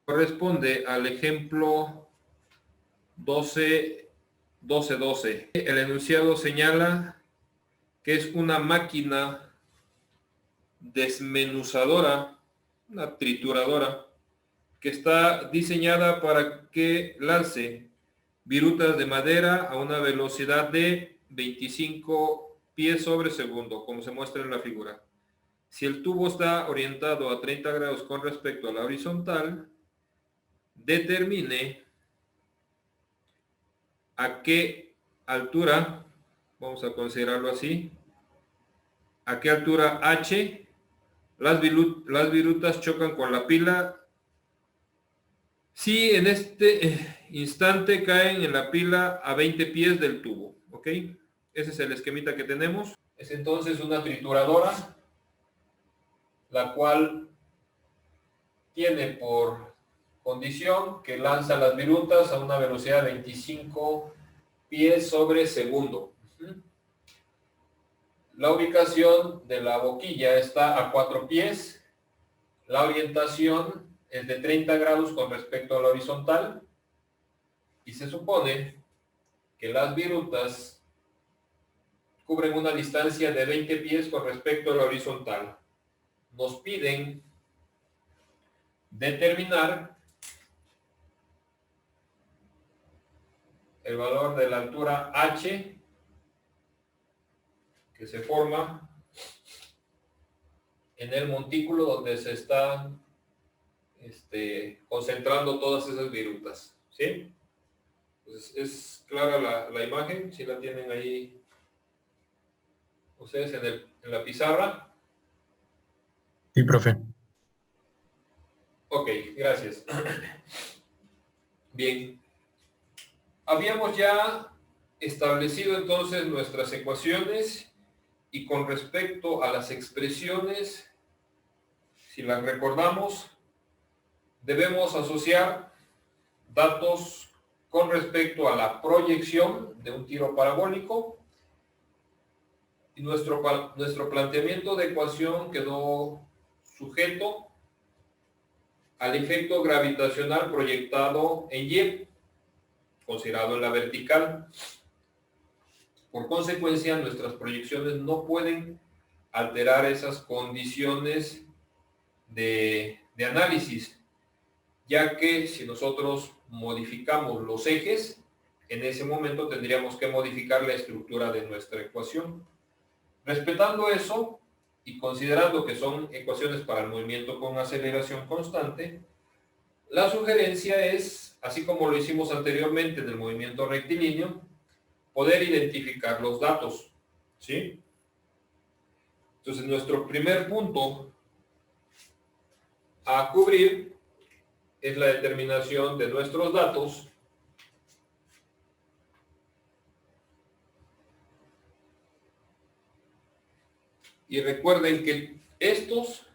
corresponde al ejemplo 12. El enunciado señala que es una máquina desmenuzadora, una trituradora, que está diseñada para que lance virutas de madera a una velocidad de 25 pies sobre segundo, como se muestra en la figura. Si el tubo está orientado a 30 grados con respecto a la horizontal, determine a qué altura, vamos a considerarlo así, a qué altura H las virutas chocan con la pila si en este instante caen en la pila a 20 pies del tubo, ¿ok? Ese es el esquemita que tenemos. Es entonces una trituradora, la cual tiene por condición que lanza las virutas a una velocidad de 25 pies sobre segundo. La ubicación de la boquilla está a 4 pies. La orientación es de 30 grados con respecto a la horizontal. Y se supone que las virutas cubren una distancia de 20 pies con respecto a la horizontal. Nos piden determinar el valor de la altura H que se forma en el montículo donde se están concentrando todas esas virutas, ¿sí? Entonces, es clara la imagen, si la tienen ahí ustedes en la pizarra. Sí, profe. Ok, gracias. Bien. Habíamos ya establecido entonces nuestras ecuaciones y con respecto a las expresiones, si las recordamos, debemos asociar datos con respecto a la proyección de un tiro parabólico y nuestro planteamiento de ecuación quedó sujeto al efecto gravitacional proyectado en Y, considerado en la vertical. Por consecuencia, nuestras proyecciones no pueden alterar esas condiciones de análisis, ya que si nosotros modificamos los ejes, en ese momento tendríamos que modificar la estructura de nuestra ecuación. Respetando eso y considerando que son ecuaciones para el movimiento con aceleración constante, la sugerencia es, así como lo hicimos anteriormente en el movimiento rectilíneo, poder identificar los datos, ¿sí? Entonces, nuestro primer punto a cubrir es la determinación de nuestros datos y recuerden que estos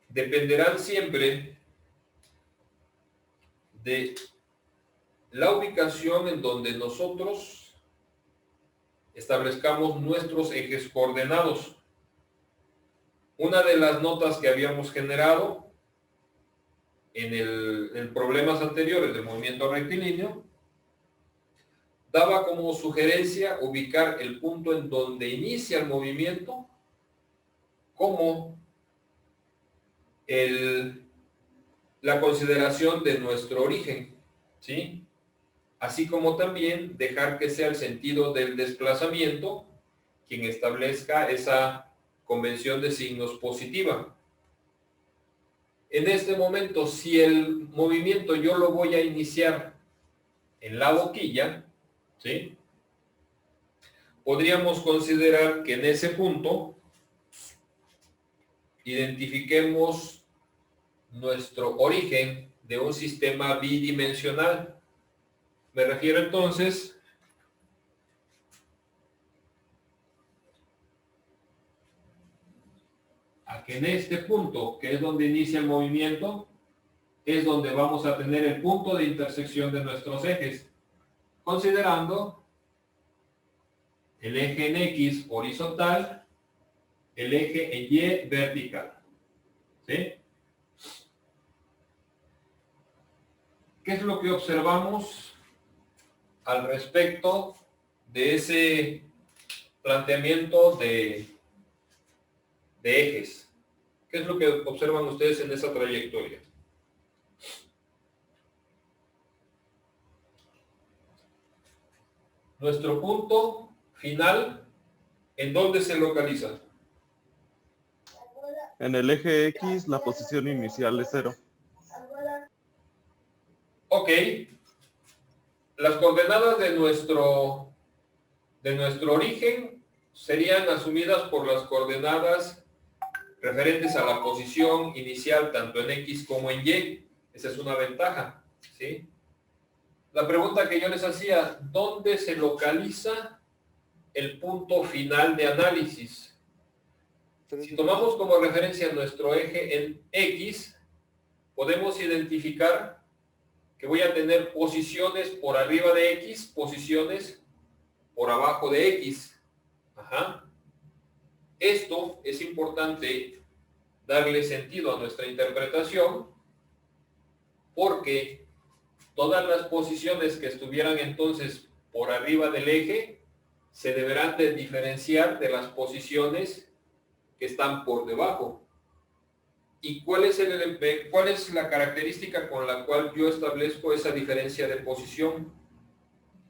dependerán siempre de la ubicación en donde nosotros establezcamos nuestros ejes coordenados. Una de las notas que habíamos generado en problemas anteriores del movimiento rectilíneo daba como sugerencia ubicar el punto en donde inicia el movimiento como la consideración de nuestro origen, ¿sí? Así como también dejar que sea el sentido del desplazamiento quien establezca esa convención de signos positiva. En este momento, si el movimiento yo lo voy a iniciar en la boquilla, ¿sí? Podríamos considerar que en ese punto identifiquemos nuestro origen de un sistema bidimensional. Me refiero entonces a que en este punto, que es donde inicia el movimiento, es donde vamos a tener el punto de intersección de nuestros ejes, considerando el eje en X horizontal, el eje en Y vertical, ¿sí? ¿Qué es lo que observamos al respecto de ese planteamiento de ejes? ¿Qué es lo que observan ustedes en esa trayectoria? Nuestro punto final, ¿en dónde se localiza? En el eje X, la posición inicial es 0. Ok. Las coordenadas de nuestro origen serían asumidas por las coordenadas referentes a la posición inicial tanto en X como en Y. Esa es una ventaja, ¿sí? La pregunta que yo les hacía, ¿dónde se localiza el punto final de análisis? Si tomamos como referencia nuestro eje en X, podemos identificar que voy a tener posiciones por arriba de X, posiciones por abajo de X. Ajá. Esto es importante darle sentido a nuestra interpretación porque todas las posiciones que estuvieran entonces por arriba del eje se deberán de diferenciar de las posiciones que están por debajo. ¿Y cuál es la característica con la cual yo establezco esa diferencia de posición?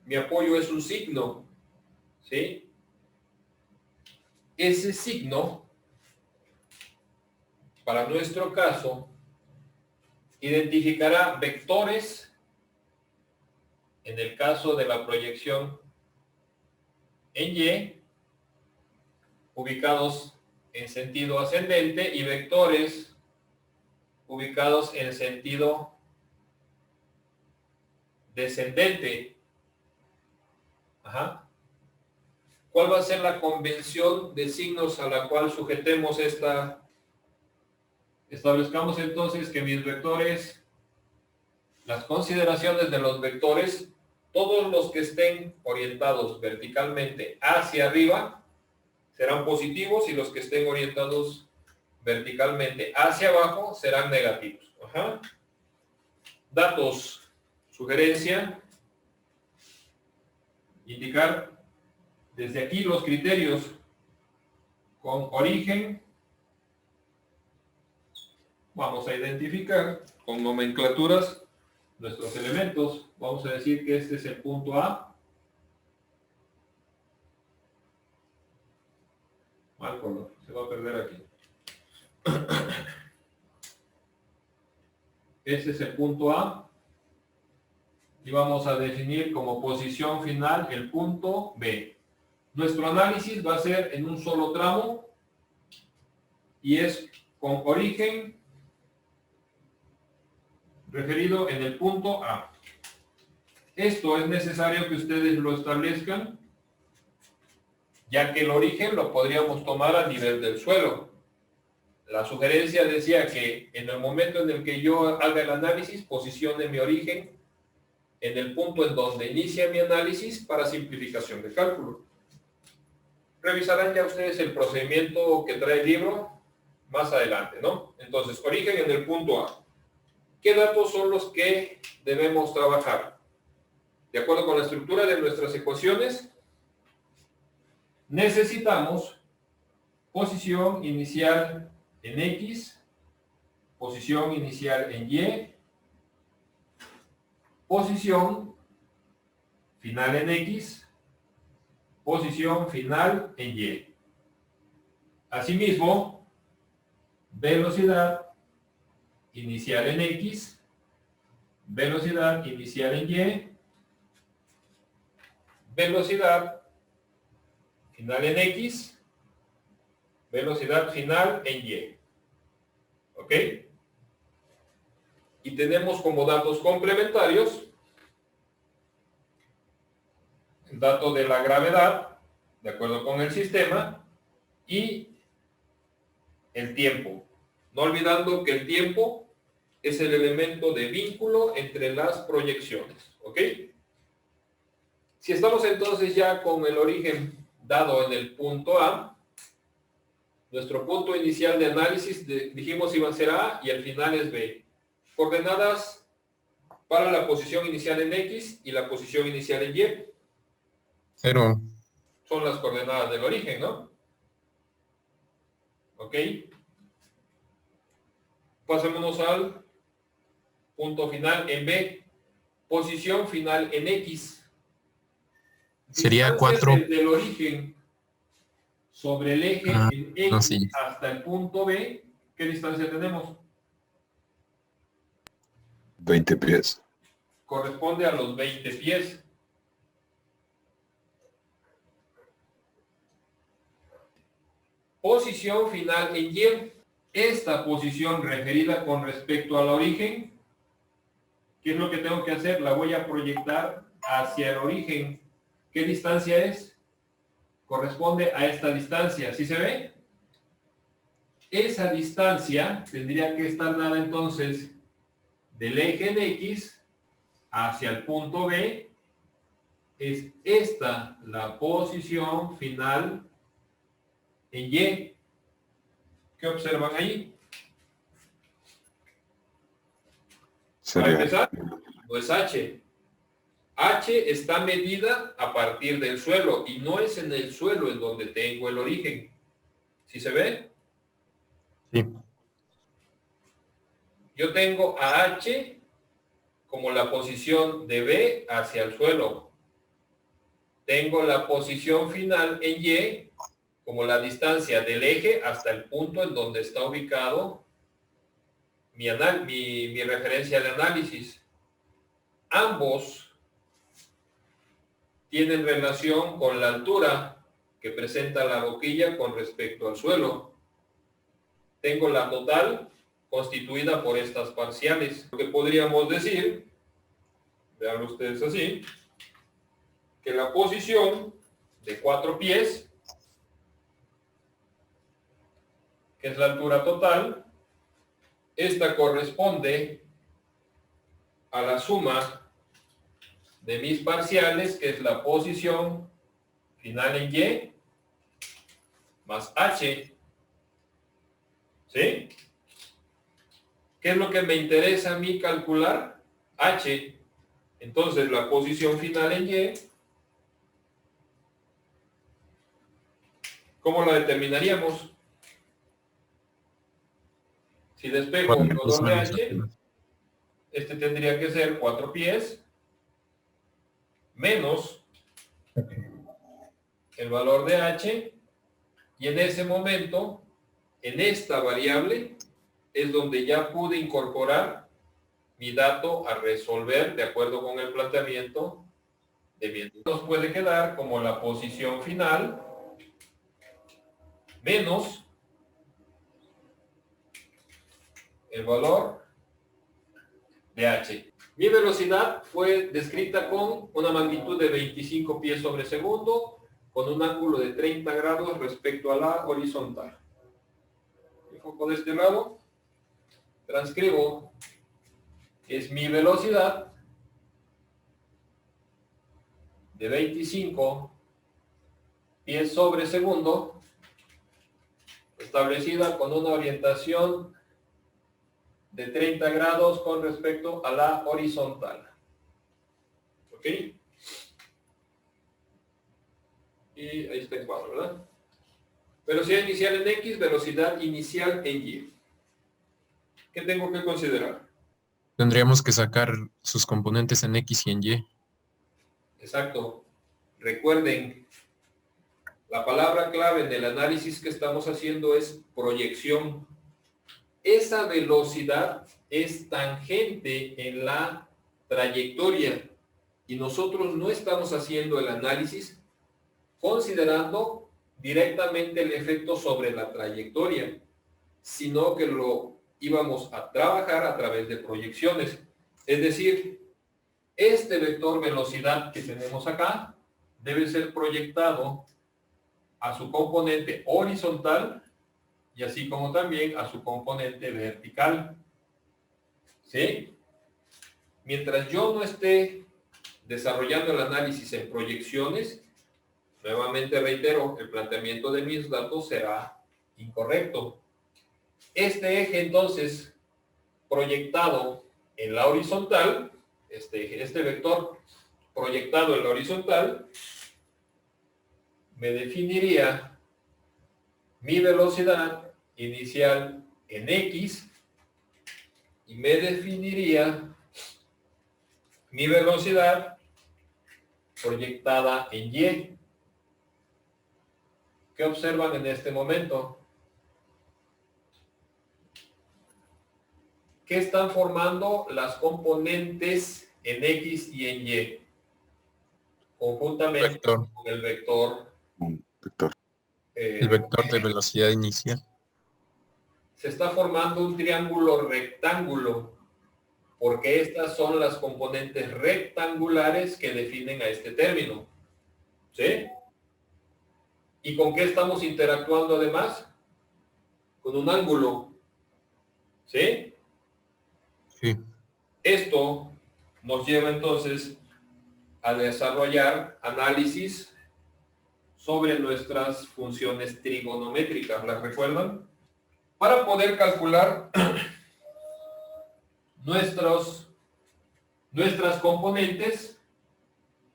Mi apoyo es un signo, ¿sí? Ese signo, para nuestro caso, identificará vectores, en el caso de la proyección en Y, ubicados en sentido ascendente, y vectores ubicados en sentido descendente. Ajá. ¿Cuál va a ser la convención de signos a la cual sujetemos esta? Establezcamos entonces que mis vectores, las consideraciones de los vectores, todos los que estén orientados verticalmente hacia arriba serán positivos y los que estén orientados verticalmente hacia abajo serán negativos. Ajá. Datos, sugerencia, indicar desde aquí los criterios con origen. Vamos a identificar con nomenclaturas nuestros elementos. Vamos a decir que este es el punto A. Mal color, se va a perder aquí. Este es el punto A. Y vamos a definir como posición final el punto B. Nuestro análisis va a ser en un solo tramo y es con origen referido en el punto A. Esto es necesario que ustedes lo establezcan, ya que el origen lo podríamos tomar a nivel del suelo. La sugerencia decía que en el momento en el que yo haga el análisis, posicione mi origen en el punto en donde inicia mi análisis para simplificación de cálculo. Revisarán ya ustedes el procedimiento que trae el libro más adelante, ¿no? Entonces, origen en el punto A. ¿Qué datos son los que debemos trabajar? De acuerdo con la estructura de nuestras ecuaciones, necesitamos posición inicial en X, posición inicial en Y, posición final en X, posición final en Y. Asimismo, velocidad inicial en X, velocidad inicial en Y, velocidad final en X, velocidad final en Y. ¿Ok? Y tenemos como datos complementarios el dato de la gravedad, de acuerdo con el sistema, y el tiempo. No olvidando que el tiempo es el elemento de vínculo entre las proyecciones. ¿Ok? Si estamos entonces ya con el origen dado en el punto A, nuestro punto inicial de análisis dijimos iba a ser A y el final es B. Coordenadas para la posición inicial en X y la posición inicial en Y. 0. Son las coordenadas del origen, ¿no? ¿Ok? Pasémonos al punto final en B. Posición final en X. Sería Distancia 4. desde el origen sobre el eje en X no, sí. hasta el punto B. ¿Qué distancia tenemos? 20 pies. Corresponde a los 20 pies. Posición final en Y. Esta posición referida con respecto al origen, ¿qué es lo que tengo que hacer? La voy a proyectar hacia el origen. ¿Qué distancia es? Corresponde a esta distancia. ¿Sí se ve? Esa distancia tendría que estar dada entonces del eje en X hacia el punto B. Es esta la posición final en Y. ¿Qué observan ahí? Para Sería empezar, no es H. H está medida a partir del suelo y no es en el suelo en donde tengo el origen. ¿Sí se ve? Sí. Yo tengo a H como la posición de B hacia el suelo. Tengo la posición final en Y como la distancia del eje hasta el punto en donde está ubicado mi referencia de análisis. Ambos tienen relación con la altura que presenta la boquilla con respecto al suelo. Tengo la total constituida por estas parciales. Lo que podríamos decir, vean ustedes así, que la posición de 4 pies, que es la altura total, esta corresponde a la suma de mis parciales, que es la posición final en Y, más H. ¿Sí? ¿Qué es lo que me interesa a mí calcular? H. Entonces, la posición final en Y, ¿cómo la determinaríamos? Si despejo el valor de H, este tendría que ser 4 pies menos el valor de H, y en ese momento, en esta variable, es donde ya pude incorporar mi dato a resolver de acuerdo con el planteamiento de bien. Nos puede quedar como la posición final menos el valor de H. Mi velocidad fue descrita con una magnitud de 25 pies sobre segundo, con un ángulo de 30 grados respecto a la horizontal. El foco de este lado, transcribo, es mi velocidad de 25 pies sobre segundo, establecida con una orientación de 30 grados con respecto a la horizontal. ¿Ok? Y ahí está el cuadro, ¿verdad? Velocidad inicial en X, velocidad inicial en Y. ¿Qué tengo que considerar? Tendríamos que sacar sus componentes en X y en Y. Exacto. Recuerden, la palabra clave en el análisis que estamos haciendo es proyección. Esa velocidad es tangente en la trayectoria y nosotros no estamos haciendo el análisis considerando directamente el efecto sobre la trayectoria, sino que lo íbamos a trabajar a través de proyecciones. Es decir, este vector velocidad que tenemos acá debe ser proyectado a su componente horizontal y así como también a su componente vertical. ¿Sí? Mientras yo no esté desarrollando el análisis en proyecciones, nuevamente reitero, el planteamiento de mis datos será incorrecto. Este eje, entonces, proyectado en la horizontal, este vector proyectado en la horizontal, me definiría mi velocidad inicial en X y me definiría mi velocidad proyectada en Y. ¿Qué observan en este momento? ¿Qué están formando las componentes en X y en Y? Conjuntamente Vector. con el vector. Un vector. El vector de velocidad inicial. Se está formando un triángulo rectángulo, porque estas son las componentes rectangulares que definen a este término. ¿Sí? ¿Y con qué estamos interactuando además? Con un ángulo. ¿Sí? Sí. Esto nos lleva entonces a desarrollar análisis sobre nuestras funciones trigonométricas. ¿Las recuerdan? Para poder calcular nuestras componentes,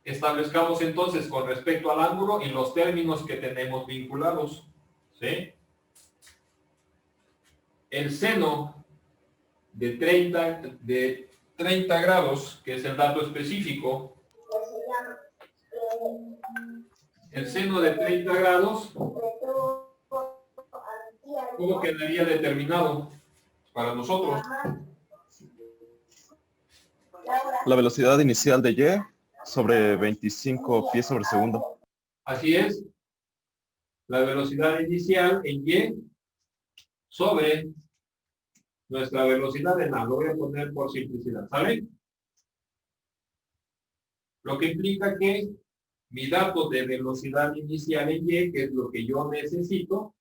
establezcamos entonces con respecto al ángulo y los términos que tenemos vinculados. ¿Sí? El seno de 30 grados, que es el dato específico, el seno de 30 grados, ¿cómo quedaría determinado para nosotros? La velocidad inicial de Y sobre 25 pies sobre segundo. Así es. La velocidad inicial en Y sobre nuestra velocidad en A. Lo voy a poner por simplicidad, ¿sale? Lo que implica que mi dato de velocidad inicial en Y, que es lo que yo necesito,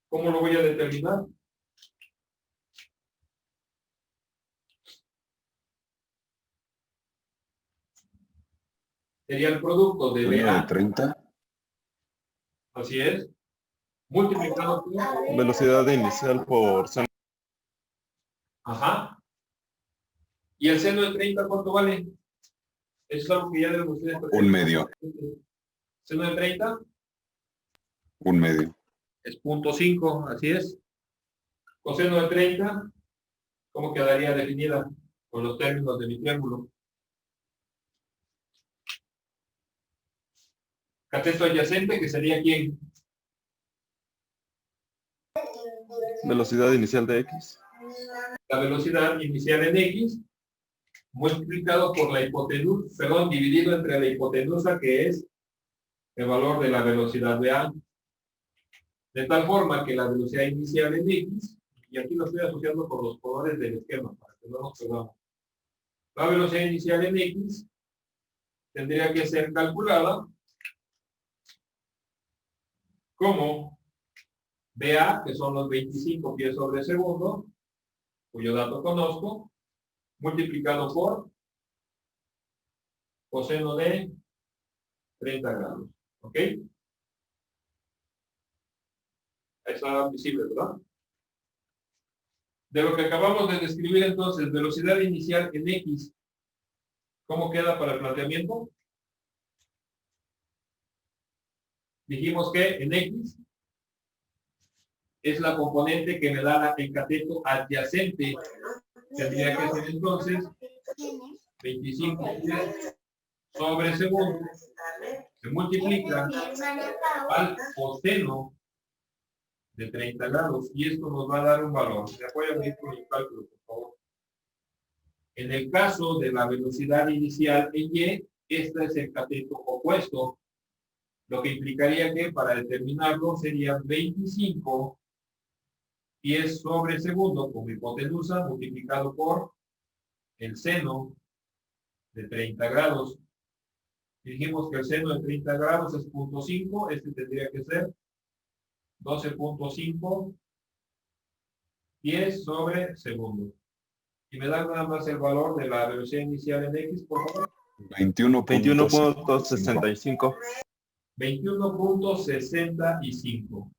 ¿cómo lo voy a determinar? Sería el producto de Seno de BA, 30. así es, multiplicado por... Velocidad inicial por seno. Ajá. ¿Y el seno de 30 cuánto vale? Eso es algo que ya deben ustedes... Un medio. Seno de 30 Un medio. es 0.5, así es. Coseno de 30, ¿cómo quedaría definida con los términos de mi triángulo? Cateto adyacente, que sería ¿quién? Velocidad inicial de X. La velocidad inicial en X, multiplicado por la hipotenusa, perdón, dividido entre la hipotenusa, que es el valor de la velocidad de A. De tal forma que la velocidad inicial en X, y aquí lo estoy asociando con los colores del esquema, para que no nos perdamos. La velocidad inicial en X tendría que ser calculada como BA, que son los 25 pies sobre segundo, cuyo dato conozco, multiplicado por coseno de 30 grados. ¿Ok? Ahí está visible, ¿verdad? De lo que acabamos de describir entonces, velocidad inicial en X, ¿cómo queda para el planteamiento? Dijimos que en X es la componente que me da el cateto adyacente. Tendría que ser entonces 25 pies sobre segundo. Se multiplica al coseno de 30 grados. Y esto nos va a dar un valor. ¿Me apoyan bien con el cálculo, por favor? En el caso de la velocidad inicial en Y, este es el cateto opuesto. Lo que implicaría que para determinarlo serían 25 pies sobre segundo como hipotenusa multiplicado por el seno de 30 grados. Dijimos que el seno de 30 grados es 0.5, este tendría que ser 12.5 pies sobre segundo. Y me dan nada más el valor de la velocidad inicial en X, por favor. 21.65. 21.65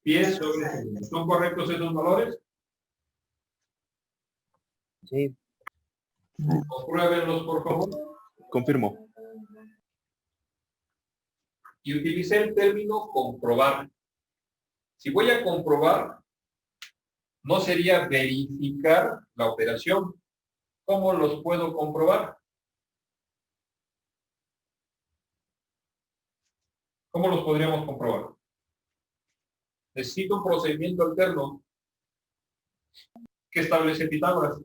pies sobre segundo. ¿Son correctos esos valores? Sí. Compruébenlos, por favor. Confirmo. Y utilicé el término comprobar. Si voy a comprobar, no sería verificar la operación. ¿Cómo los puedo comprobar? ¿Cómo los podríamos comprobar? Necesito un procedimiento alterno que establece Pitágoras.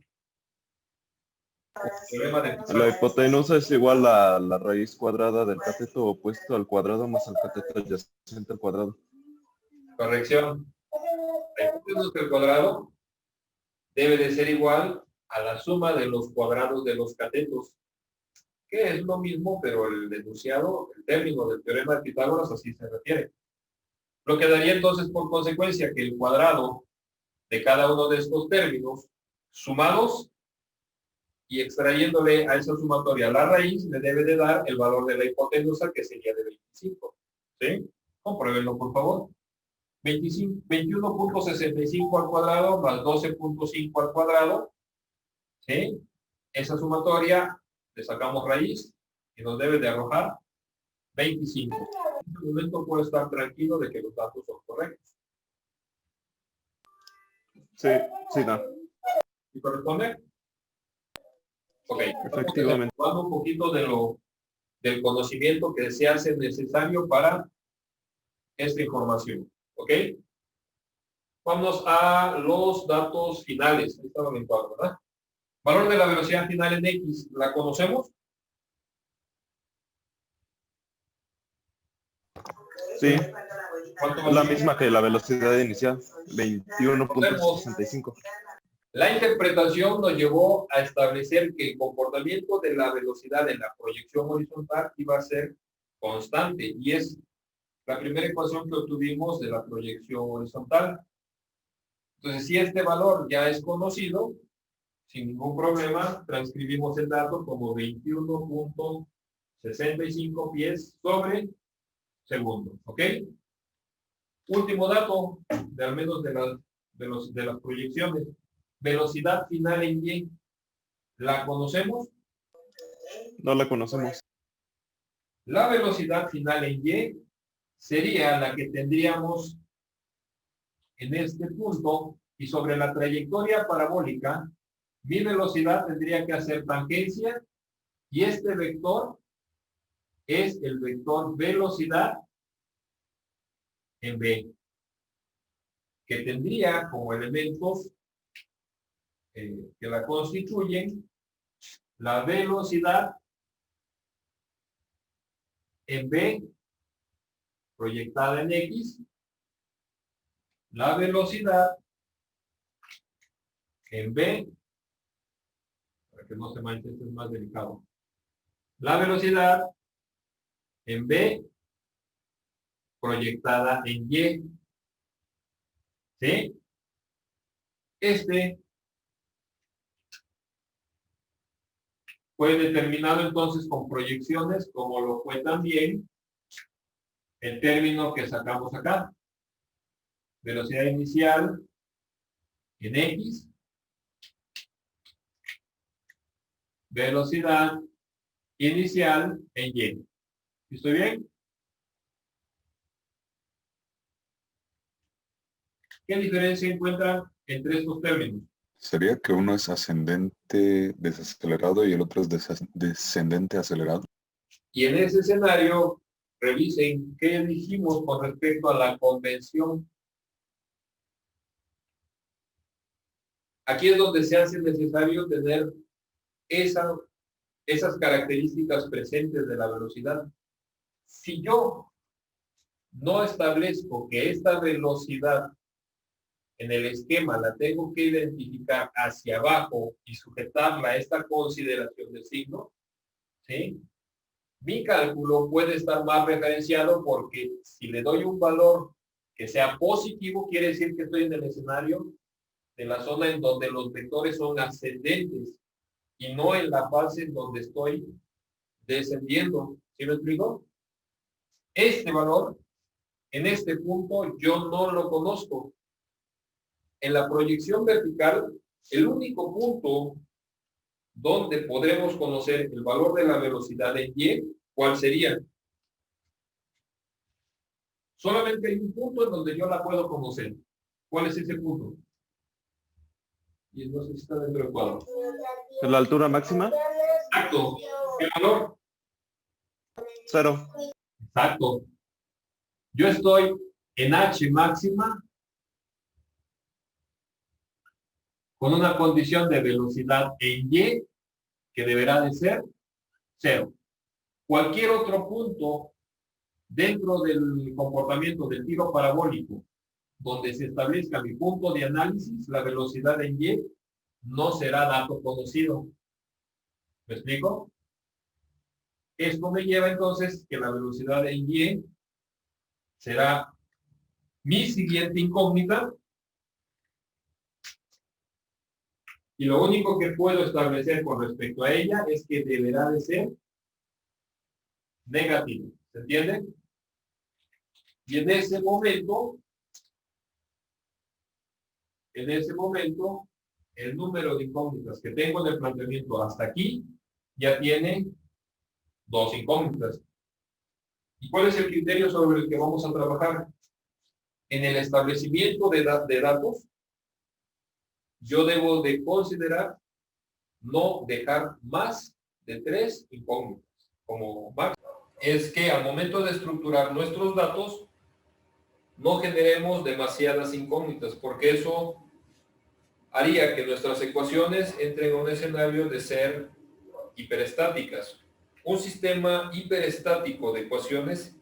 Teorema de Pitágoras. La hipotenusa es igual a la raíz cuadrada del cateto opuesto al cuadrado más el cateto adyacente al cuadrado. Corrección. La hipotenusa al cuadrado debe de ser igual a la suma de los cuadrados de los catetos, que es lo mismo, pero el enunciado, el término del teorema de Pitágoras así se refiere. Lo que daría entonces por consecuencia que el cuadrado de cada uno de estos términos sumados y extrayéndole a esa sumatoria la raíz, le debe de dar el valor de la hipotenusa, que sería de 25. ¿Sí? Compruébenlo, por favor. 21.65 al cuadrado más 12.5 al cuadrado. ¿Sí? Esa sumatoria le sacamos raíz y nos debe de arrojar 25. En este momento puedo estar tranquilo de que los datos son correctos. Sí, sí, no. ¿Y corresponde? Ok. Efectivamente. Vamos un poquito del conocimiento que se hace necesario para esta información. ¿Ok? Vamos a los datos finales. Ahí estaba en cuadro, ¿verdad? Valor de la velocidad final en X, ¿la conocemos? Sí, ¿Cuánto es la vale? misma que la velocidad inicial, 21.65. La interpretación nos llevó a establecer que el comportamiento de la velocidad en la proyección horizontal iba a ser constante, y es la primera ecuación que obtuvimos de la proyección horizontal. Entonces, si este valor ya es conocido, sin ningún problema, transcribimos el dato como 21.65 pies sobre segundo. ¿Ok? Último dato, de al menos de las proyecciones. Velocidad final en Y. ¿La conocemos? No la conocemos. La velocidad final en Y sería la que tendríamos en este punto, y sobre la trayectoria parabólica, mi velocidad tendría que hacer tangencia, y este vector es el vector velocidad en B, que tendría como elementos que la constituyen la velocidad en B proyectada en X, la velocidad en B, para que no se manche, esto es más delicado, la velocidad en B proyectada en Y. ¿Sí? Este fue determinado entonces con proyecciones, como lo fue también el término que sacamos acá. Velocidad inicial en X, velocidad inicial en Y. ¿Estoy bien? ¿Qué diferencia encuentran entre estos términos? ¿Sería que uno es ascendente desacelerado y el otro es descendente acelerado? Y en ese escenario, revisen qué dijimos con respecto a la convención. Aquí es donde se hace necesario tener esas características presentes de la velocidad. Si yo no establezco que esta velocidad en el esquema la tengo que identificar hacia abajo y sujetarla a esta consideración del signo, ¿sí? Mi cálculo puede estar más referenciado, porque si le doy un valor que sea positivo, quiere decir que estoy en el escenario de la zona en donde los vectores son ascendentes y no en la fase en donde estoy descendiendo. ¿Sí me explico? Este valor, en este punto, yo no lo conozco. En la proyección vertical, el único punto donde podremos conocer el valor de la velocidad en Y, ¿cuál sería? Solamente hay un punto en donde yo la puedo conocer. ¿Cuál es ese punto? Y no sé si está dentro del cuadro. ¿La altura máxima? Exacto. ¿Qué valor? 0. Exacto. Yo estoy en H máxima con una condición de velocidad en Y que deberá de ser 0. Cualquier otro punto dentro del comportamiento del tiro parabólico donde se establezca mi punto de análisis, la velocidad en Y no será dato conocido. ¿Me explico? Esto me lleva entonces que la velocidad en Y será mi siguiente incógnita y lo único que puedo establecer con respecto a ella es que deberá de ser negativo. ¿Se entiende? Y en ese momento, el número de incógnitas que tengo en el planteamiento hasta aquí ya tiene 2 incógnitas. ¿Y cuál es el criterio sobre el que vamos a trabajar? En el establecimiento de datos, yo debo de considerar no dejar más de 3 incógnitas como máximo. Es que al momento de estructurar nuestros datos, no generemos demasiadas incógnitas, porque eso haría que nuestras ecuaciones entren en un escenario de ser hiperestáticas. Un sistema hiperestático de ecuaciones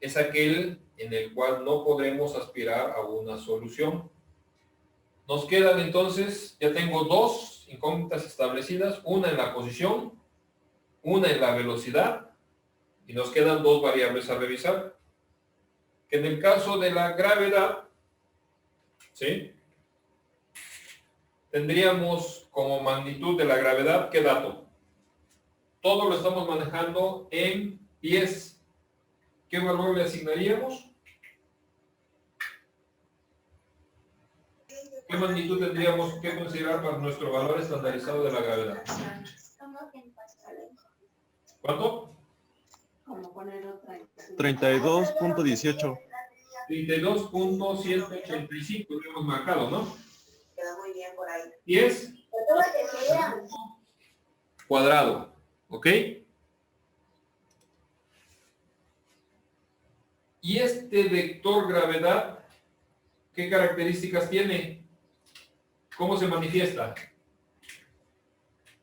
es aquel en el cual no podremos aspirar a una solución. Nos quedan entonces, ya tengo 2 incógnitas establecidas, una en la posición, una en la velocidad, y nos quedan 2 variables a revisar. Que en el caso de la gravedad, ¿sí?, tendríamos como magnitud de la gravedad, ¿qué dato? Todo lo estamos manejando en pies. ¿Qué valor le asignaríamos? ¿Qué magnitud tendríamos que considerar para nuestro valor estandarizado de la gravedad? ¿Cuánto? 32.18. 32.185 lo hemos marcado, ¿no? Queda muy bien por ahí. 10 cuadrado, ¿ok? Y este vector gravedad, ¿qué características tiene? ¿Cómo se manifiesta?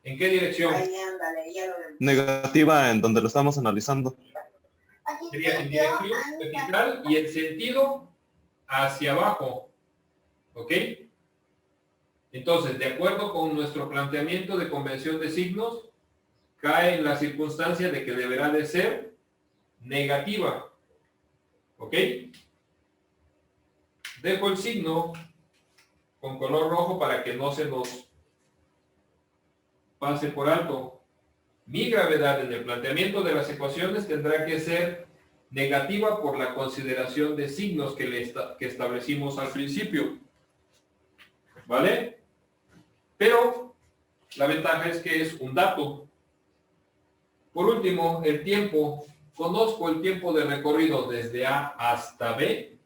¿En qué dirección? Ahí ándale, ya lo vemos. Negativa en donde lo estamos analizando. Sería en dirección vertical y el sentido hacia abajo, ¿ok? Entonces, de acuerdo con nuestro planteamiento de convención de signos, cae en la circunstancia de que deberá de ser negativa, ¿ok? Dejo el signo con color rojo para que no se nos pase por alto. Mi gravedad en el planteamiento de las ecuaciones tendrá que ser negativa por la consideración de signos que establecimos al principio, ¿vale? Pero la ventaja es que es un dato. Por último, el tiempo. Conozco el tiempo de recorrido desde A hasta B.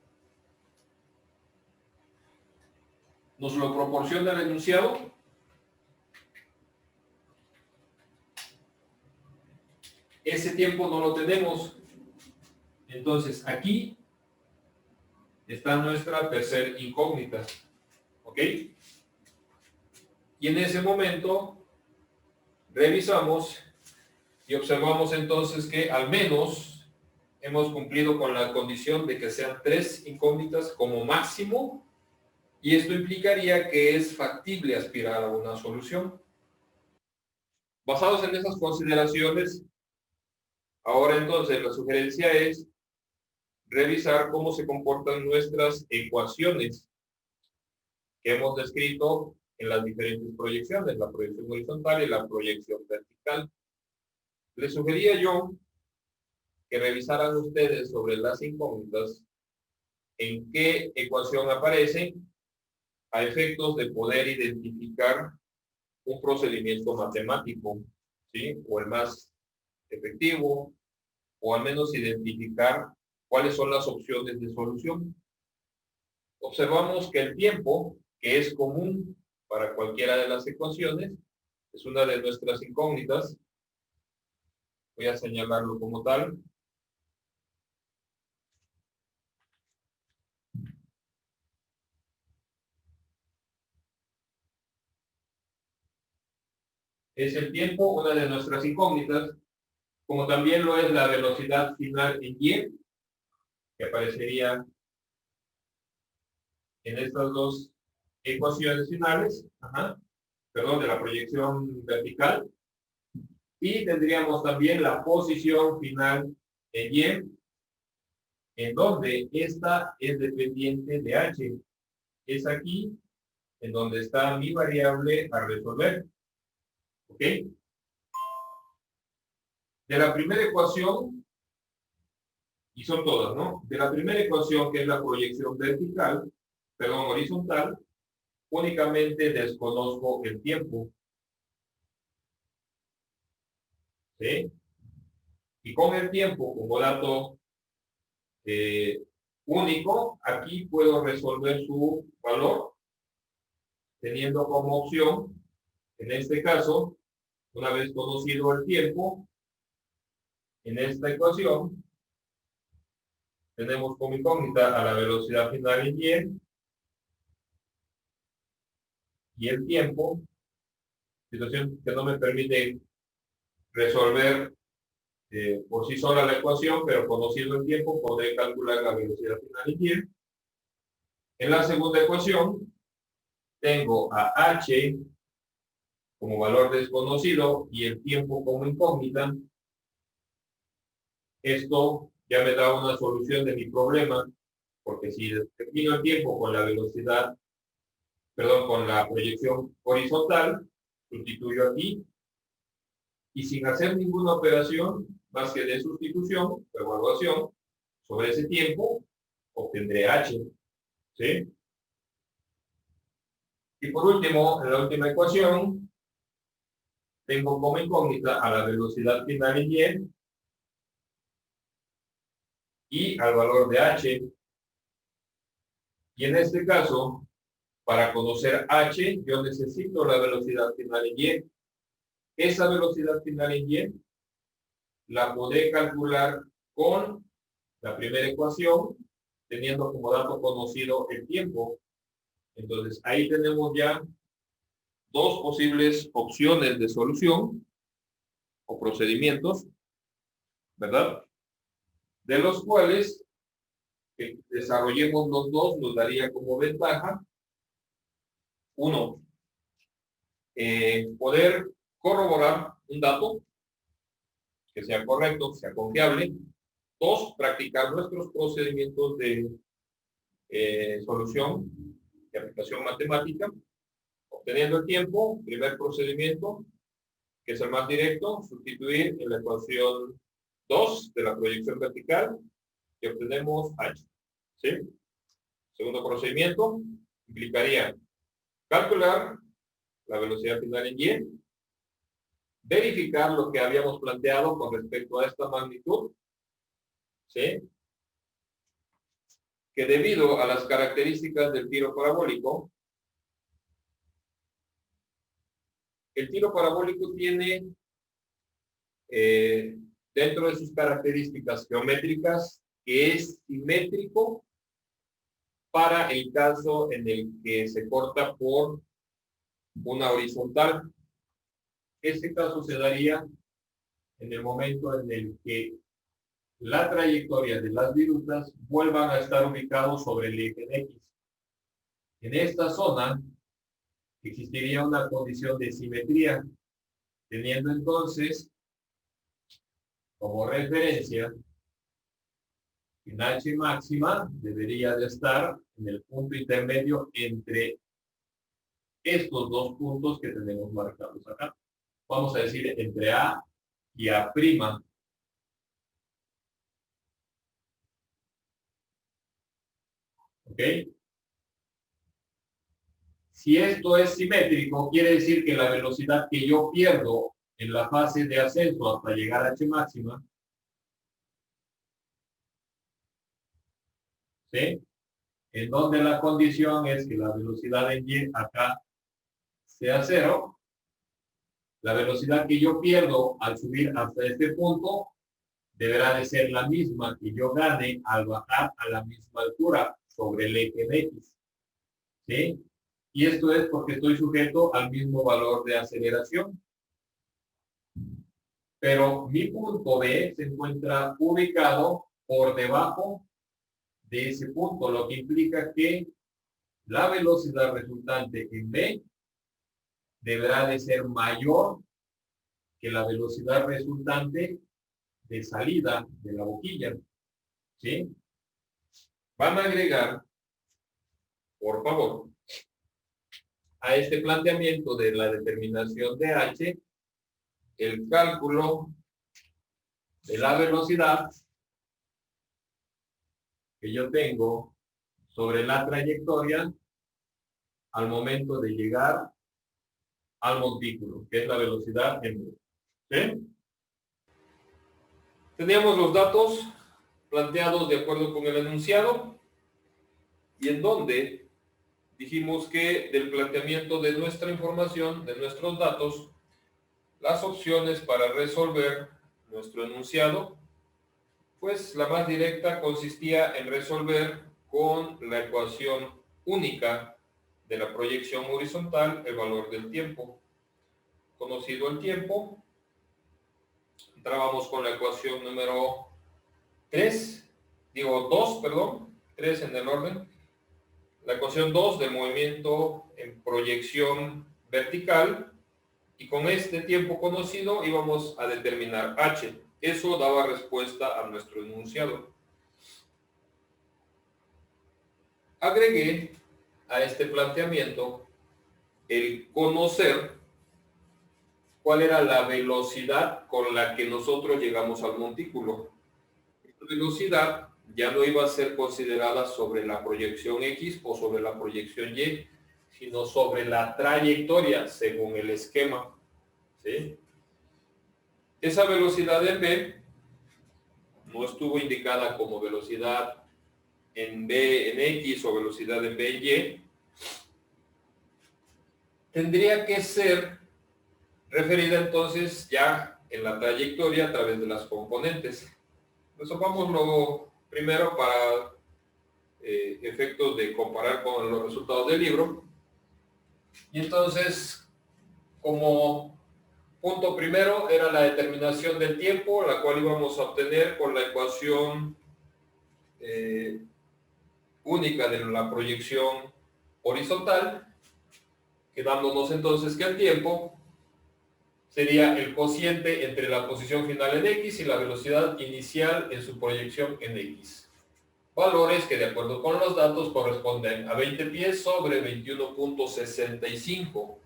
Nos lo proporciona el enunciado. Ese tiempo no lo tenemos. Entonces, aquí está nuestra tercera incógnita. ¿Ok? Y en ese momento revisamos y observamos entonces que al menos hemos cumplido con la condición de que sean 3 incógnitas como máximo, y esto implicaría que es factible aspirar a una solución. Basados en esas consideraciones, ahora entonces la sugerencia es revisar cómo se comportan nuestras ecuaciones que hemos descrito en las diferentes proyecciones, la proyección horizontal y la proyección vertical. Les sugería yo que revisaran ustedes sobre las incógnitas en qué ecuación aparecen a efectos de poder identificar un procedimiento matemático, ¿sí? O el más efectivo, o al menos identificar cuáles son las opciones de solución. Observamos que el tiempo, que es común para cualquiera de las ecuaciones, es una de nuestras incógnitas. Voy a señalarlo como tal. Es el tiempo, una de nuestras incógnitas, como también lo es la velocidad final en y, que aparecería en estas dos ecuaciones finales, perdón, de la proyección vertical. Y tendríamos también la posición final en y, en donde esta es dependiente de h. Es aquí en donde está mi variable a resolver. ¿Ok? De la primera ecuación, y son todas, ¿no? De la primera ecuación, que es la proyección vertical, perdón, horizontal, únicamente desconozco el tiempo. ¿Sí? Y con el tiempo como dato único, aquí puedo resolver su valor, teniendo como opción, en este caso, una vez conocido el tiempo, en esta ecuación, tenemos como incógnita a la velocidad final en y el tiempo, situación que no me permite resolver por sí sola la ecuación, pero conociendo el tiempo podré calcular la velocidad final en y. En la segunda ecuación tengo a h como valor desconocido y el tiempo como incógnita. Esto ya me da una solución de mi problema, porque si defino el tiempo con la velocidad, perdón, con la proyección horizontal, sustituyo aquí, y sin hacer ninguna operación más que de sustitución o evaluación sobre ese tiempo, obtendré h. ¿Sí? Y por último, en la última ecuación, tengo como incógnita a la velocidad final en y al valor de h. Y en este caso, para conocer h, yo necesito la velocidad final en y. Esa velocidad final en y la podré calcular con la primera ecuación, teniendo como dato conocido el tiempo. Entonces, ahí tenemos ya dos posibles opciones de solución o procedimientos, ¿verdad? De los cuales que desarrollemos los dos nos daría como ventaja, uno, poder corroborar un dato que sea correcto, sea confiable. Dos, practicar nuestros procedimientos de solución de aplicación matemática, obteniendo el tiempo, primer procedimiento, que es el más directo, sustituir en la ecuación 2 de la proyección vertical y obtenemos h. ¿Sí? Segundo procedimiento implicaría calcular la velocidad final en y, verificar lo que habíamos planteado con respecto a esta magnitud, ¿sí? Que debido a las características del tiro parabólico, el tiro parabólico tiene dentro de sus características geométricas que es simétrico para el caso en el que se corta por una horizontal. Este caso se daría en el momento en el que la trayectoria de las virutas vuelvan a estar ubicados sobre el eje de X. En esta zona existiría una condición de simetría, teniendo entonces como referencia en h máxima debería de estar en el punto intermedio entre estos dos puntos que tenemos marcados acá. Vamos a decir entre A y A'. ¿Ok? Si esto es simétrico, quiere decir que la velocidad que yo pierdo en la fase de ascenso hasta llegar a H máxima, ¿sí? En donde la condición es que la velocidad en Y acá sea 0, la velocidad que yo pierdo al subir hasta este punto deberá de ser la misma que yo gane al bajar a la misma altura sobre el eje de X. ¿Sí? Y esto es porque estoy sujeto al mismo valor de aceleración. Pero mi punto B se encuentra ubicado por debajo de ese punto, lo que implica que la velocidad resultante en B deberá de ser mayor que la velocidad resultante de salida de la boquilla. ¿Sí? Van a agregar, por favor, a este planteamiento de la determinación de H, el cálculo de la velocidad que yo tengo sobre la trayectoria al momento de llegar al montículo, que es la velocidad en V. ¿Sí? Teníamos los datos planteados de acuerdo con el enunciado y en donde dijimos que del planteamiento de nuestra información, de nuestros datos, las opciones para resolver nuestro enunciado, pues la más directa consistía en resolver con la ecuación única de la proyección horizontal el valor del tiempo. Conocido el tiempo, entrábamos con la ecuación número 3 en el orden. La ecuación 2 del movimiento en proyección vertical, y con este tiempo conocido íbamos a determinar H. Eso daba respuesta a nuestro enunciado. Agregué a este planteamiento el conocer cuál era la velocidad con la que nosotros llegamos al montículo. Esta velocidad ya no iba a ser considerada sobre la proyección X o sobre la proyección Y, sino sobre la trayectoria según el esquema. ¿Sí? Esa velocidad en B no estuvo indicada como velocidad en B en X o velocidad en B en Y. Tendría que ser referida entonces ya en la trayectoria a través de las componentes. Resolvámoslo primero para efectos de comparar con los resultados del libro. Y entonces, como punto primero era la determinación del tiempo, la cual íbamos a obtener con la ecuación única de la proyección horizontal, quedándonos entonces que el tiempo sería el cociente entre la posición final en X y la velocidad inicial en su proyección en X. Valores que de acuerdo con los datos corresponden a 20 pies sobre 21.65,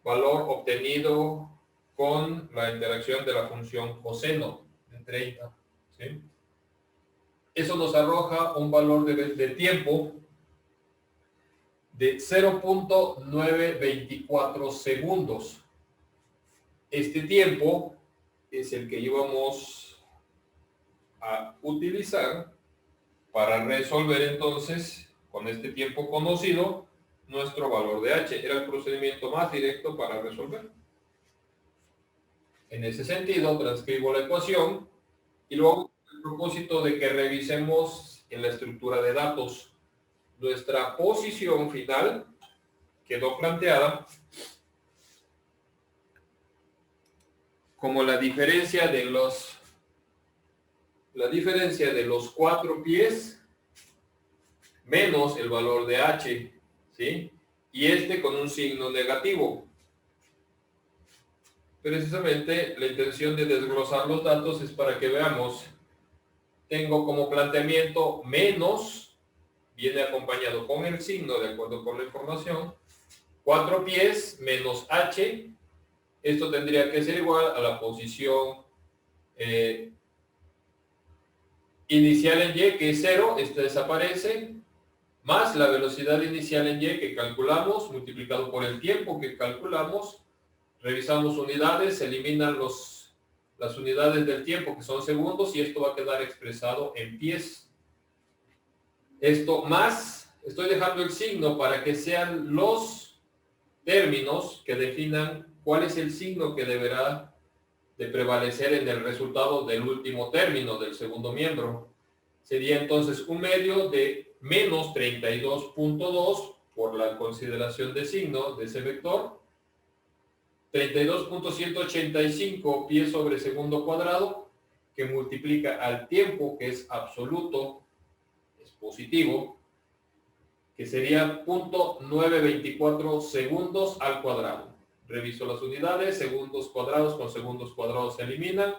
valor obtenido con la interacción de la función coseno de 30. ¿Sí? Eso nos arroja un valor de tiempo de 0.924 segundos. Este tiempo es el que íbamos a utilizar para resolver entonces, con este tiempo conocido, nuestro valor de H. Era el procedimiento más directo para resolver. En ese sentido, transcribo la ecuación y luego, a propósito de que revisemos en la estructura de datos, nuestra posición final quedó planteada como la diferencia de los 4 pies menos el valor de H, ¿sí? Y este con un signo negativo. Precisamente la intención de desglosar los datos es para que veamos, tengo como planteamiento menos, viene acompañado con el signo de acuerdo con la información, 4 pies menos H, esto tendría que ser igual a la posición inicial en Y, que es 0, esta desaparece, más la velocidad inicial en y que calculamos, multiplicado por el tiempo que calculamos. Revisamos unidades, se eliminan las unidades del tiempo que son segundos y esto va a quedar expresado en pies. Esto más, estoy dejando el signo para que sean los términos que definan cuál es el signo que deberá de prevalecer en el resultado del último término del segundo miembro. Sería entonces un medio de menos 32.2 por la consideración de signo de ese vector, 32.185 pies sobre segundo cuadrado, que multiplica al tiempo, que es absoluto, es positivo, que sería 0.924 segundos al cuadrado. Reviso las unidades, segundos cuadrados con segundos cuadrados se eliminan.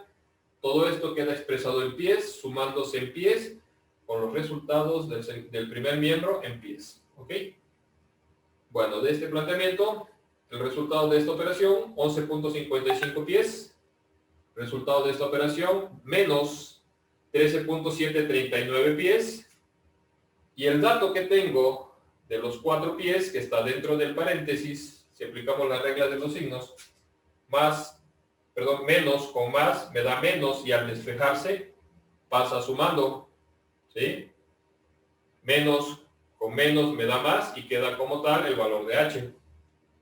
Todo esto queda expresado en pies, sumándose en pies, con los resultados del primer miembro en pies. ¿Ok? Bueno, de este planteamiento, el resultado de esta operación, 11.55 pies. Resultado de esta operación, menos 13.739 pies. Y el dato que tengo de los 4 pies, que está dentro del paréntesis, si aplicamos la regla de los signos, menos con más me da menos y al despejarse pasa sumando, ¿sí? Menos con menos me da más y queda como tal el valor de h.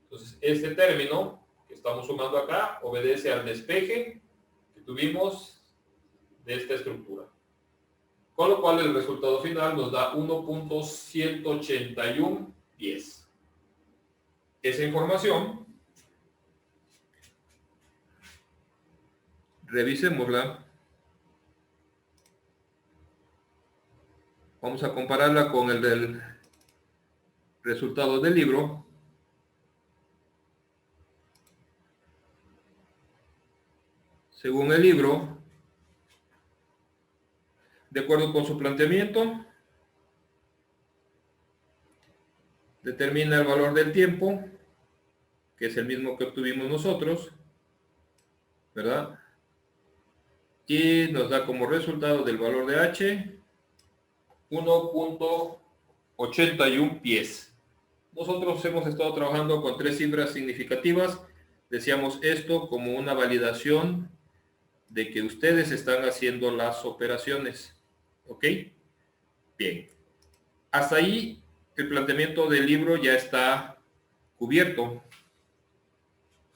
Entonces, este término que estamos sumando acá obedece al despeje que tuvimos de esta estructura. Con lo cual el resultado final nos da 1.181 pies. Esa información, revisémosla. Vamos a compararla con el del resultado del libro. Según el libro, de acuerdo con su planteamiento, determina el valor del tiempo, que es el mismo que obtuvimos nosotros, ¿verdad? Y nos da como resultado del valor de h 1.81 pies. Nosotros hemos estado trabajando con 3 cifras significativas. Decíamos esto como una validación de que ustedes están haciendo las operaciones. ¿Ok? Bien. Hasta ahí el planteamiento del libro ya está cubierto.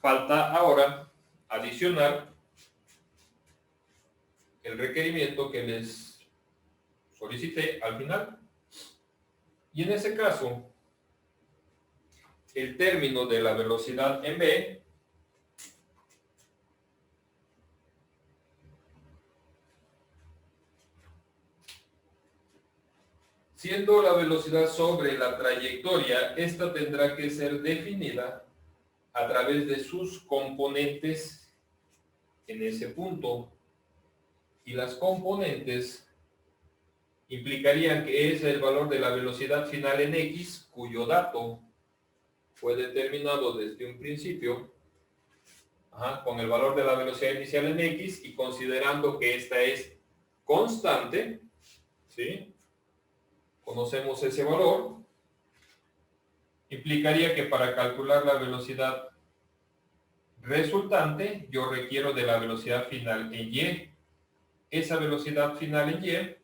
Falta ahora adicionar el requerimiento que les solicité al final. Y en ese caso, el término de la velocidad en v siendo la velocidad sobre la trayectoria, esta tendrá que ser definida a través de sus componentes en ese punto. Y las componentes implicarían que es el valor de la velocidad final en x, cuyo dato fue determinado desde un principio, con el valor de la velocidad inicial en x, y considerando que esta es constante, ¿sí? Conocemos ese valor, implicaría que para calcular la velocidad resultante, yo requiero de la velocidad final en y. Esa velocidad final en y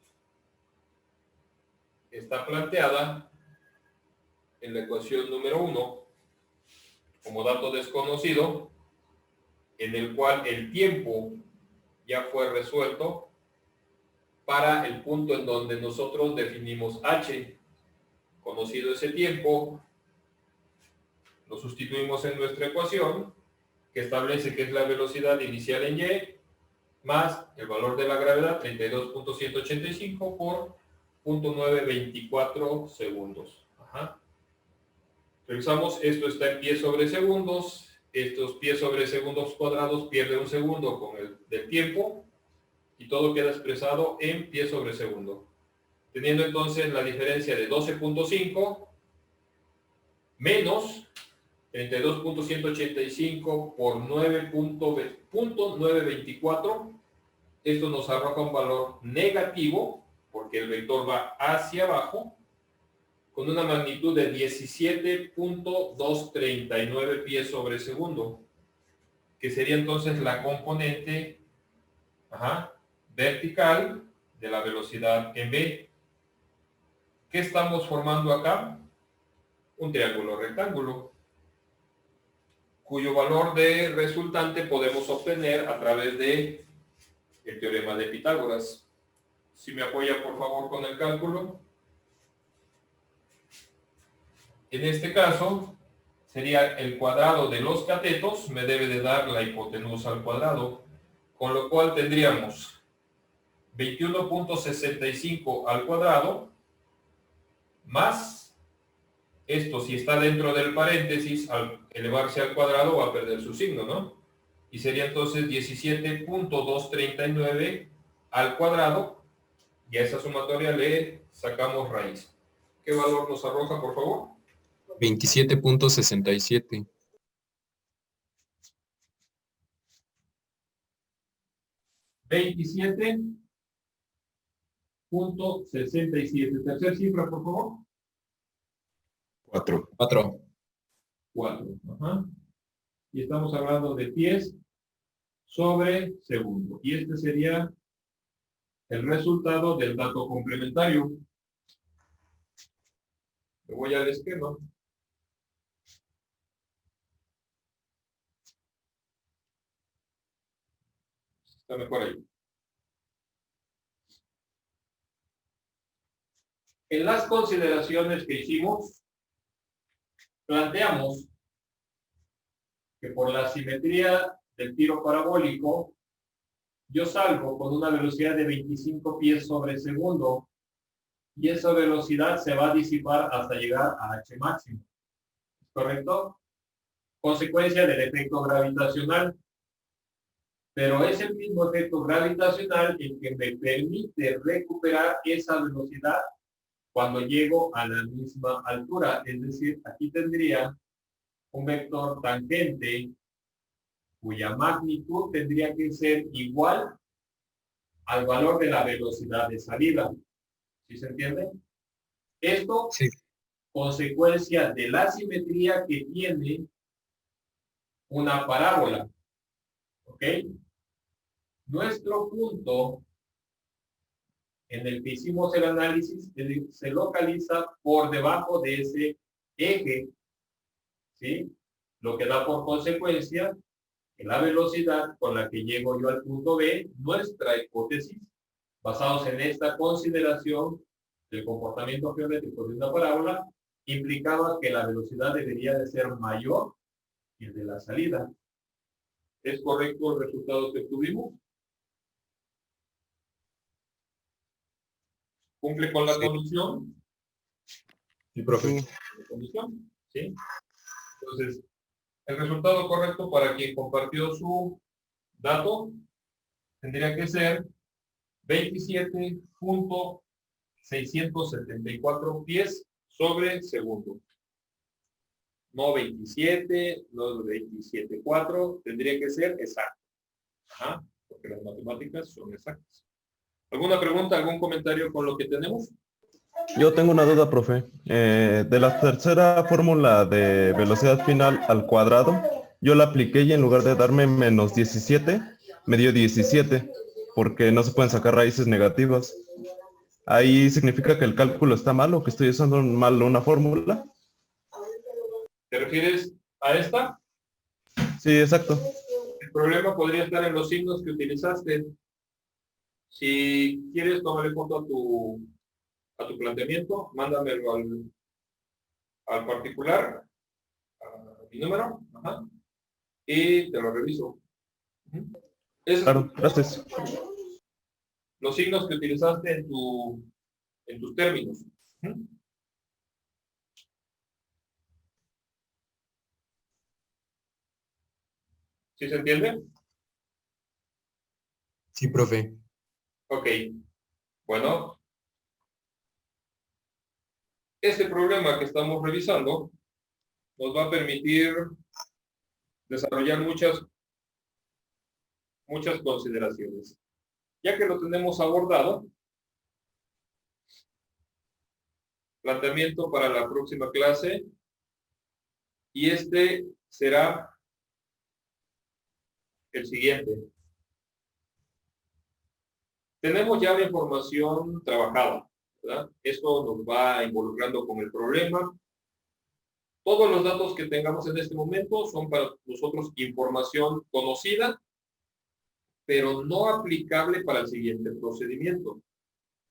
está planteada en la ecuación número 1 como dato desconocido, en el cual el tiempo ya fue resuelto para el punto en donde nosotros definimos h. Conocido ese tiempo, lo sustituimos en nuestra ecuación, que establece que es la velocidad inicial en y, más el valor de la gravedad, 32.185 por 0.924 segundos. Revisamos, esto está en pies sobre segundos. Estos pies sobre segundos cuadrados pierden un segundo con el del tiempo y todo queda expresado en pies sobre segundo. Teniendo entonces la diferencia de 12.5 menos 32.185 por 9.924. Esto nos arroja un valor negativo porque el vector va hacia abajo. con una magnitud de 17.239 pies sobre segundo, que sería entonces la componente vertical de la velocidad en B. ¿Qué estamos formando acá? Un triángulo rectángulo, cuyo valor de resultante podemos obtener a través de el teorema de Pitágoras. Si me apoya por favor con el cálculo. En este caso, sería el cuadrado de los catetos, me debe de dar la hipotenusa al cuadrado, con lo cual tendríamos 21.65 al cuadrado, más, esto si está dentro del paréntesis, al elevarse al cuadrado va a perder su signo, ¿no? Y sería entonces 17.239 al cuadrado, y a esa sumatoria le sacamos raíz. ¿Qué valor nos arroja, por favor? 27.67. 27.67. Tercer cifra, por favor. 4. 4. 4. Y estamos hablando de pies sobre segundo. Y este sería el resultado del dato complementario. Me voy al esquema. Está mejor ahí. En las consideraciones que hicimos, planteamos que por la simetría del tiro parabólico, yo salgo con una velocidad de 25 pies sobre segundo y esa velocidad se va a disipar hasta llegar a h máximo. ¿Correcto? Consecuencia del efecto gravitacional. Pero es el mismo efecto gravitacional el que me permite recuperar esa velocidad cuando llego a la misma altura. Es decir, aquí tendría un vector tangente cuya magnitud tendría que ser igual al valor de la velocidad de salida. ¿Sí se entiende? Esto, Sí. consecuencia de la simetría que tiene una parábola. ¿Ok? Nuestro punto en el que hicimos el análisis se localiza por debajo de ese eje, ¿sí? Lo que da por consecuencia que la velocidad con la que llego yo al punto B, nuestra hipótesis, basados en esta consideración del comportamiento geométrico de una parábola, implicaba que la velocidad debería de ser mayor que el de la salida. ¿Es correcto el resultado que obtuvimos? ¿Cumple con la condición? Sí, profe. ¿La condición? ¿Sí? Entonces, el resultado correcto para quien compartió su dato tendría que ser 27.674 pies sobre segundo. No 27, no 27.4, tendría que ser exacto. Porque las matemáticas son exactas. ¿Alguna pregunta, algún comentario con lo que tenemos? Yo tengo una duda, profe. De la tercera fórmula de velocidad final al cuadrado, yo la apliqué y en lugar de darme menos 17, me dio 17, porque no se pueden sacar raíces negativas. ¿Ahí significa que el cálculo está mal o que estoy usando mal una fórmula? ¿Te refieres a esta? Sí, exacto. El problema podría estar en los signos que utilizaste. Si quieres, tómale foto a tu planteamiento, mándamelo al particular, a mi número, y te lo reviso. Claro, gracias. Los signos que utilizaste en tus términos. ¿Sí se entiende? Sí, profe. Ok. Bueno. Este problema que estamos revisando nos va a permitir desarrollar muchas consideraciones. Ya que lo tenemos abordado, planteamiento para la próxima clase. Y este será el siguiente. Tenemos ya la información trabajada, ¿verdad? Esto nos va involucrando con el problema. Todos los datos que tengamos en este momento son para nosotros información conocida, pero no aplicable para el siguiente procedimiento.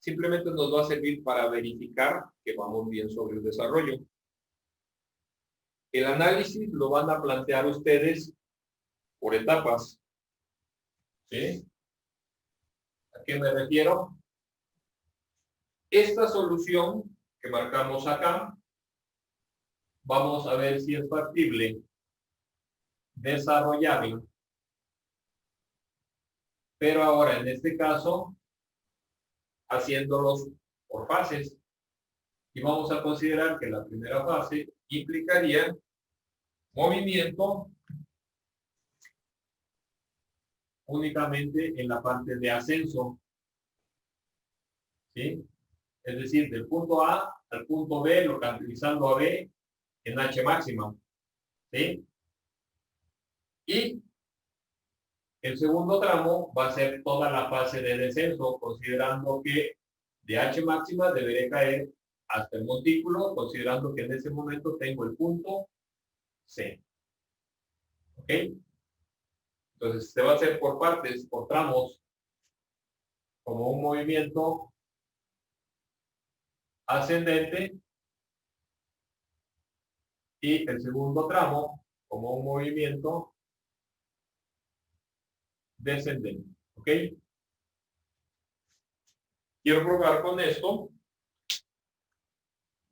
Simplemente nos va a servir para verificar que vamos bien sobre el desarrollo. El análisis lo van a plantear ustedes por etapas. ¿Sí? ¿A qué me refiero? Esta solución que marcamos acá, vamos a ver si es factible desarrollarla. Pero ahora, en este caso, haciéndolos por fases. Y vamos a considerar que la primera fase implicaría movimiento únicamente en la parte de ascenso. ¿Sí? Es decir, del punto A al punto B, localizando a B en H máxima. ¿Sí? Y el segundo tramo va a ser toda la fase de descenso, considerando que de H máxima deberé caer hasta el montículo, considerando que en ese momento tengo el punto C. ¿Ok? Entonces, se va a hacer por partes, por tramos, como un movimiento ascendente, y el segundo tramo como un movimiento descendente. ¿Ok? Quiero probar con esto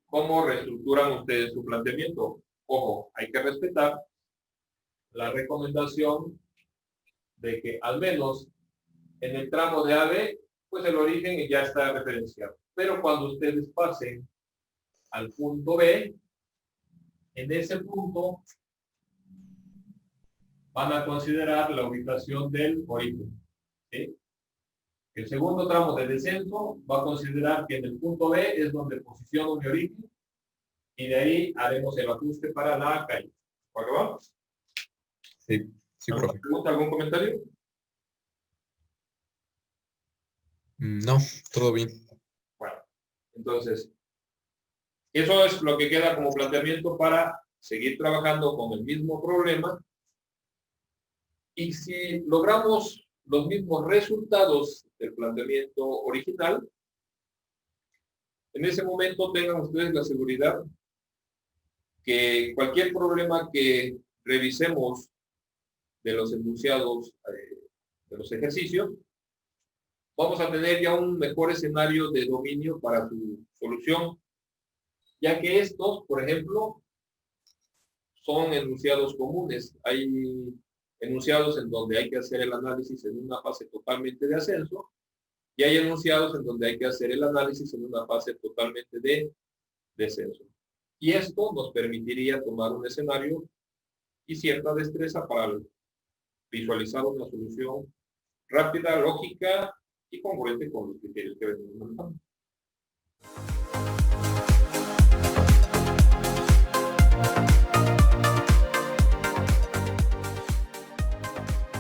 cómo reestructuran ustedes su planteamiento. Ojo, hay que respetar la recomendación de que al menos en el tramo de AB, pues el origen ya está referenciado. Pero cuando ustedes pasen al punto B, en ese punto van a considerar la ubicación del origen. ¿Sí? El segundo tramo de descenso va a considerar que en el punto B es donde posiciono mi origen y de ahí haremos el ajuste para la caída. ¿Por qué va? Sí, sí, ¿Alguna profe. pregunta, algún comentario? No, todo bien. Bueno, entonces, eso es lo que queda como planteamiento para seguir trabajando con el mismo problema. Y si logramos los mismos resultados del planteamiento original, en ese momento tengan ustedes la seguridad que cualquier problema que revisemos de los enunciados de los ejercicios, vamos a tener ya un mejor escenario de dominio para su solución, ya que estos, por ejemplo, son enunciados comunes. Hay enunciados en donde hay que hacer el análisis en una fase totalmente de ascenso, y hay enunciados en donde hay que hacer el análisis en una fase totalmente de descenso. Y esto nos permitiría tomar un escenario y cierta destreza para visualizar una solución rápida, lógica y congruente con los criterios que venimos manejando.